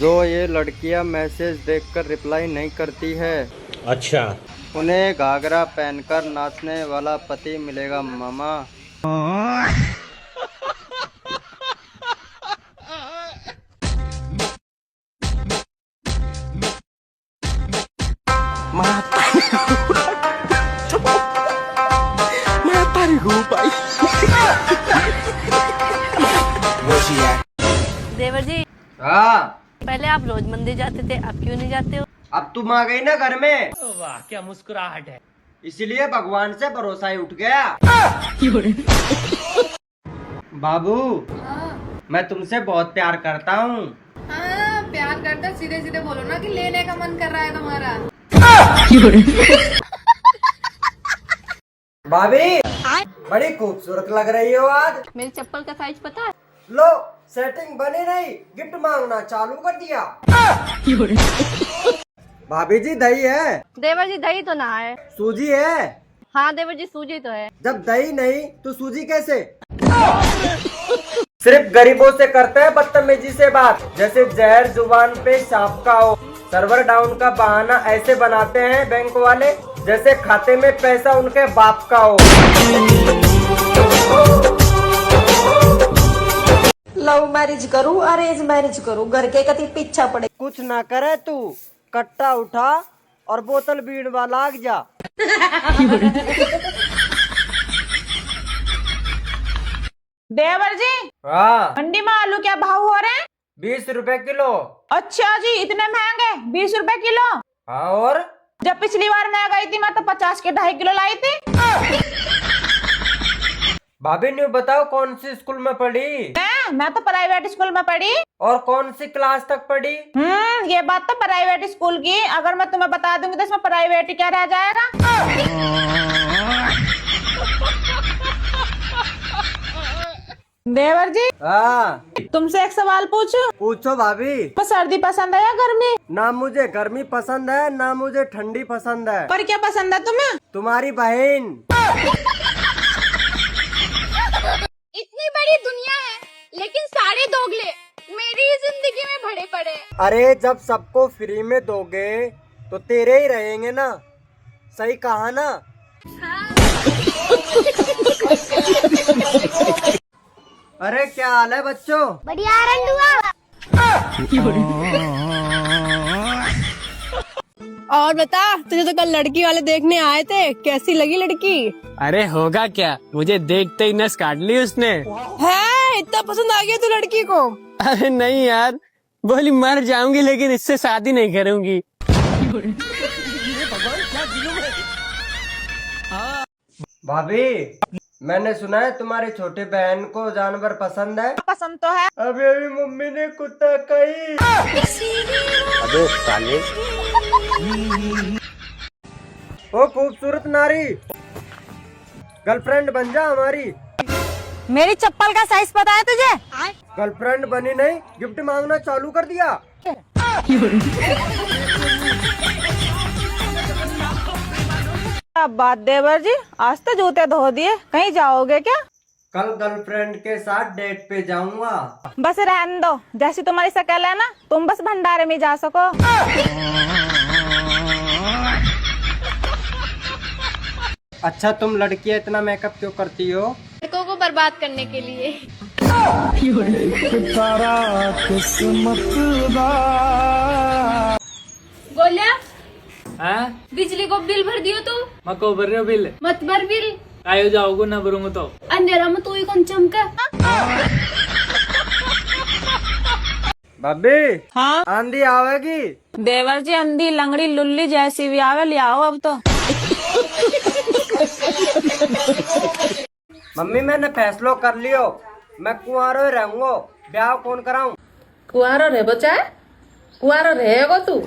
जो ये लड़कियां मैसेज देखकर रिप्लाई नहीं करती है, अच्छा, उन्हें घाघरा पहनकर नाचने वाला पति मिलेगा मामा। देवर जी, हाँ, पहले आप रोज मंदिर जाते थे, अब क्यों नहीं जाते हो? अब तुम आ गई ना घर में, वाह क्या मुस्कुराहट है। इसलिए भगवान से भरोसा ही उठ गया। बाबू, मैं तुमसे बहुत प्यार करता हूँ। हाँ, प्यार करता सीधे सीधे बोलो ना कि लेने का मन कर रहा है तुम्हारा। भाभी, बड़ी खूबसूरत लग रही हो आज। मेरी चप्पल का साइज पता है? लो, सेटिंग बनी नहीं, गिफ्ट मांगना चालू कर दिया। भाभी जी, दही है? देवर जी, दही तो ना है। सूजी है? हाँ देवर जी, सूजी तो है। जब दही नहीं तो सूजी कैसे? सिर्फ गरीबों से करते हैं बदतमीजी से बात, जैसे जहर जुबान पे सांप का हो। सर्वर डाउन का बहाना ऐसे बनाते हैं बैंक वाले, जैसे खाते में पैसा उनके बाप का हो। लव मैरिज करूं अरेंज मैरिज करूं, घर के कति पीछा पड़े। कुछ ना करे तू, कट्टा उठा और बोतल बीड़वा लाग जा। देवर जी, हाँ, मंडी में आलू क्या भाव हो रहे हैं? 20 रुपए किलो। अच्छा जी, इतने महंगे? 20 रुपए किलो? हाँ, और जब पिछली बार मैं गई थी, मैं तो 50 के 2.5 किलो लाई थी। भाभी न्यू बताओ, कौन सी स्कूल में पढ़ी? मैं तो प्राइवेट स्कूल में पढ़ी। और कौन सी क्लास तक पढ़ी? ये बात तो प्राइवेट स्कूल की। अगर मैं तुम्हें बता दूंगी तो इसमें प्राइवेट ही क्या रह जाएगा। देवर जी, हाँ, तुमसे एक सवाल पूछूं? पूछो भाभी। सर्दी पसंद है या गर्मी? ना मुझे गर्मी पसंद है, ना मुझे ठंडी पसंद है। पर क्या पसंद है तुम्हें? तुम्हारी बहन। इतनी बड़ी दुनिया है, लेकिन सारे दोगले मेरी ही जिंदगी में भरे पड़े हैं। अरे जब सबको फ्री में दोगे तो तेरे ही रहेंगे ना, सही कहा ना? अरे क्या हाल है बच्चों? बढ़िया रंडुआ। और बता, तुझे तो कल लड़की वाले देखने आए थे, कैसी लगी लड़की? अरे होगा क्या, मुझे देखते ही नस काट ली उसने। है, इतना पसंद आ गया तू लड़की को? अरे नहीं यार, बोली मर जाऊंगी लेकिन इससे शादी नहीं करूंगी। भाभी, मैंने सुना है तुम्हारी छोटी बहन को जानवर पसंद है। पसंद तो है। अभी अभी मम्मी ने कुत्ता कही। अबे साले, ओ खूबसूरत नारी, गर्लफ्रेंड बन जा हमारी। मेरी चप्पल का साइज पता है तुझे? गर्लफ्रेंड बनी नहीं, गिफ्ट मांगना चालू कर दिया। अब बात देवर जी, आज तो जूते धो दिए, कहीं जाओगे क्या? कल गर्लफ्रेंड के साथ डेट पे जाऊंगा। बस रहने दो, जैसी तुम्हारी शक्ल है ना, तुम बस भंडारे में जा सको। अच्छा, तुम लड़कियां इतना मेकअप क्यों करती हो? लड़कों को बर्बाद करने के लिए। गोल्या, हाँ, बिजली को बिल भर दियो तू? मैं को भर रही हूँ बिल। मत भर बिल, आयो जाओगे ना भरूंगा तो। अंधेरा में तू ही कौन चमका। भाभी, हाँ आंधी आवेगी। देवर जी, अंधी लंगड़ी लुल्ली जैसी भी आवे, ले आओ अब तो। मम्मी, मैंने फैसलो कर लियो, मैं कुंवारो रहूंगा, ब्याह कौन कराऊं? कुआरो रहे बच्चा, कुआरो रहेगा तू।